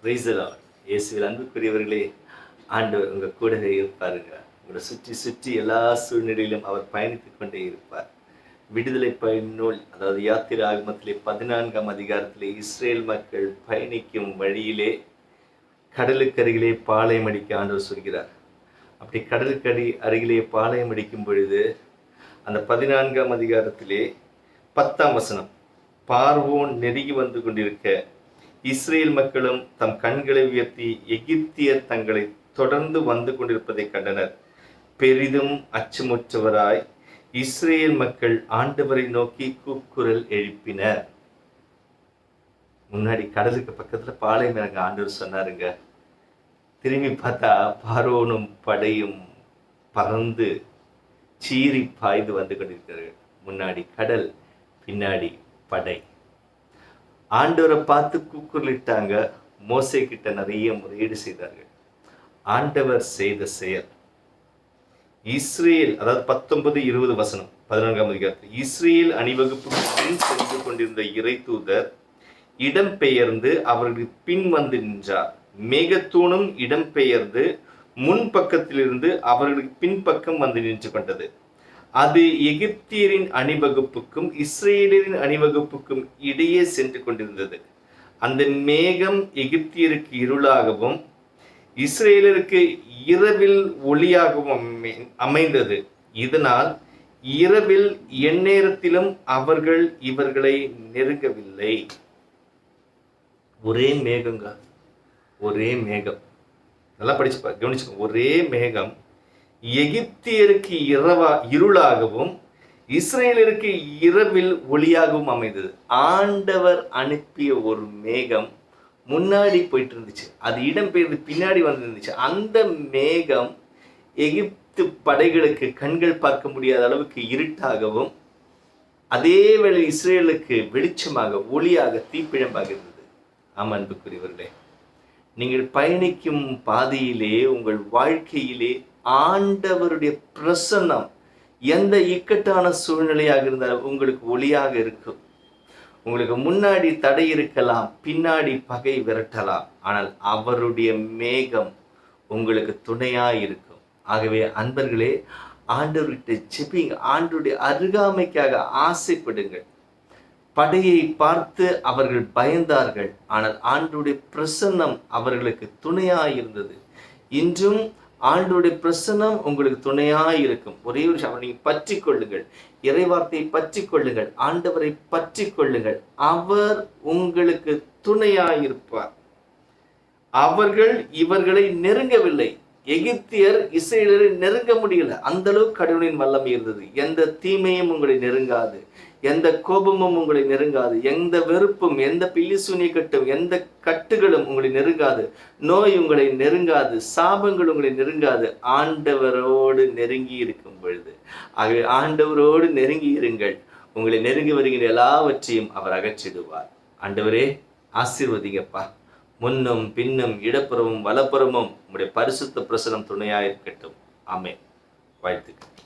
Praise the Lord. இயேசுவில் அன்புக்குரியவர்களே, ஆண்டவர் உங்க கூடவே இருப்பாருங்க. உங்களை சுற்றி சுற்றி எல்லா சூழ்நிலையிலும் அவர் பயணித்துக் கொண்டே இருப்பார். விடுதலை பயன் அதாவது யாத்திரை ஆகமத்திலே 14ஆம் அதிகாரத்திலே இஸ்ரேல் மக்கள் பயணிக்கும் வழியிலே கடலுக்கருகிலே பாளையம் அடிக்க ஆண்டவர் சொல்கிறார். அப்படி கடலுக்கடி அருகிலே பாளையம் அடிக்கும் பொழுது அந்த 14ஆம் அதிகாரத்திலே 10ஆம் வசனம், பார்வோன் நெருங்கி வந்து கொண்டிருக்க இஸ்ரேல் மக்களும் தம் கண்களை உயர்த்தி எகிப்தியர் தங்களை தொடர்ந்து வந்து கொண்டிருப்பதை கண்டனர். பெரிதும் அச்சமுற்றவராய் இஸ்ரேல் மக்கள் ஆண்டவரை நோக்கி கூக்குரல் எழுப்பினர். முன்னாடி கடலுக்கு பக்கத்துல பாளையம் இறங்க ஆண்டவர் சொன்னாருங்க. திரும்பி பார்த்தா பார்வோனும் படையும் பறந்து சீறி பாய்ந்து வந்து கொண்டிருக்கிறார்கள். முன்னாடி கடல், பின்னாடி படை. ஆண்டவரை பார்த்து கூக்குரலிட்டாங்க. மோசே கிட்ட நிறைய முறையீடு செய்தார்கள். ஆண்டவர் செய்த செயல், இஸ்ரேல், அதாவது 19-20 வசனம் 14ஆம் அதிகாரத்தில், இஸ்ரேல் அணிவகுப்புக்கு பின் சென்று கொண்டிருந்த இறை தூதர் இடம்பெயர்ந்து அவர்களுக்கு பின் வந்து நின்றார். மேகத்தூணும் இடம்பெயர்ந்து முன்பக்கத்திலிருந்து அவர்களுக்கு பின்பக்கம் வந்து நின்று கொண்டது. அது எகிப்தியரின் அணிவகுப்புக்கும் இஸ்ரேலரின் அணிவகுப்புக்கும் இடையே சென்று கொண்டிருந்தது. அந்த மேகம் எகிப்தியருக்கு இருளாகவும் இஸ்ரேலருக்கு இரவில் ஒளியாகவும் அமைந்தது. இதனால் இரவில் எந்நேரத்திலும் அவர்கள் இவர்களை நெருங்கவில்லை. ஒரே மேகங்க, ஒரே மேகம். நல்லா படிச்சு கவனிச்சுக்கோங்க. ஒரே மேகம் எகிப்தியருக்கு இருளாகவும் இஸ்ரேலருக்கு இரவில் ஒளியாகவும் அமைந்தது. ஆண்டவர் அனுப்பிய ஒரு மேகம் முன்னாடி போயிட்டு இருந்துச்சு, அது இடம்பெயர்ந்து பின்னாடி வந்துருந்துச்சு. அந்த மேகம் எகிப்து படைகளுக்கு கண்கள் பார்க்க முடியாத அளவுக்கு இருட்டாகவும், அதே வேளை இஸ்ரேலுக்கு வெளிச்சமாக ஒளியாக தீப்பிழம்பாக இருந்தது. ஆமா அன்புக்குரியவர்களே, நீங்கள் பயணிக்கும் பாதையிலே, உங்கள் வாழ்க்கையிலே ஆண்டவருடைய பிரசன்னம் எந்த இக்கட்டான சூழ்நிலையாக இருந்தாலும் உங்களுக்கு ஒளியாக இருக்கும். உங்களுக்கு முன்னாடி தடை இருக்கலாம், பின்னாடி பகை விரட்டலாம், ஆனால் அவருடைய மேகம் உங்களுக்கு துணையா இருக்கும். ஆகவே அன்பர்களே, ஆண்டவர்கிட்ட ஜெபிங்க, ஆண்டவருடைய அருகாமைக்காக ஆசைப்படுங்கள். படையை பார்த்து அவர்கள் பயந்தார்கள், ஆனால் ஆண்டவருடைய பிரசன்னம் அவர்களுக்கு துணையா இருந்தது. இன்றும் ஆண்டவருடைய பிரசன்னம் உங்களுக்கு துணையாய் இருக்கும். ஒரே ஒரு விஷயம், நீங்க பற்றி கொள்ளுங்கள், இறைவார்த்தையை பற்றி கொள்ளுங்கள், ஆண்டவரை பற்றி கொள்ளுங்கள். அவர் உங்களுக்கு துணையாயிருப்பார். அவர்கள் இவர்களை நெருங்கவில்லை. எகிப்தியர் இஸ்ரேலரை நெருங்க முடியல. அந்த அளவுக்கு கடவுளின் வல்லமை இருந்தது. எந்த தீமையும் உங்களை நெருங்காது, எந்த கோபமும் உங்களை நெருங்காது, எந்த வெறுப்பும், எந்த பில்லி சூனிய கட்டும், எந்த கட்டுகளும் உங்களை நெருங்காது, நோய் உங்களை நெருங்காது, சாபங்கள் உங்களை நெருங்காது. ஆண்டவரோடு நெருங்கி இருக்கும் பொழுது, ஆகவே ஆண்டவரோடு நெருங்கி இருங்கள். உங்களை நெருங்கி வருகிற எல்லாவற்றையும் அவர் அகற்றிடுவார். ஆண்டவரே ஆசீர்வதிங்கப்பா. முன்னும் பின்னும் இடப்புறமும் வலப்புறமும் உங்களுடைய பரிசுத்த பிரசனம் துணையாயிருக்கட்டும். ஆமென். வாழ்த்துக்கள்.